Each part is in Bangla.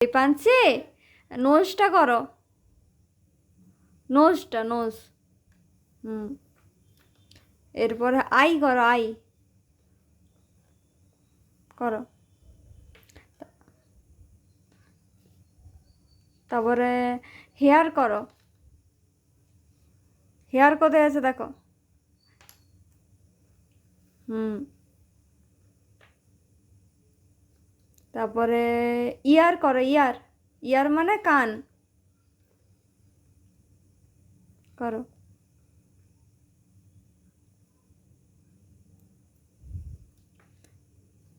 রিপান্সি নোজটা করো, নোজটা নোজ। এরপরে আই করো, আই করো। তারপরে হেয়ার করো, হেয়ার কোথায় আছে দেখো। তারপরে ইয়ার করো, ইয়ার, ইয়ার মানে কান করো।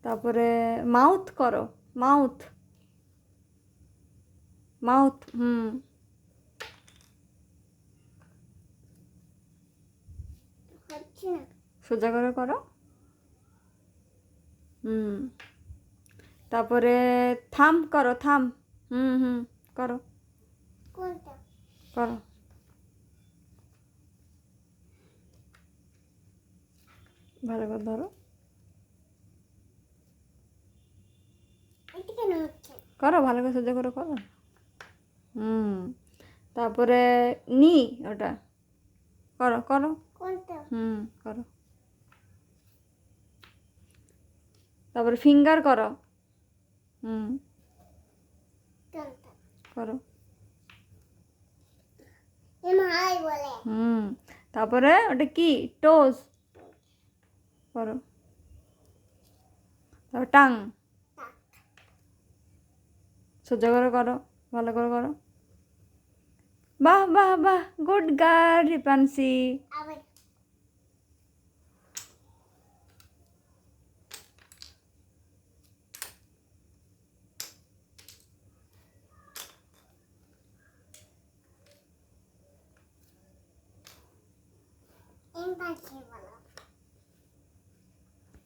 তারপরে মাউথ করো, মাউথ, মাউথ। সোজা করে করো। তারপরে থাম করো, থাম। করো, করো। ভালো করে ধরো, করো ভালো করে সোজা করে করো। তারপরে নি, ওটা করো, করো। করো। তারপরে ফিঙ্গার করো। করো। তারপরে ওটা কি, টোজ করো। তারপর টাং, সোজা করে করো, ভালো করে করো। বাহ বাহ বাহ, গুড গার্ল রিপান্সি।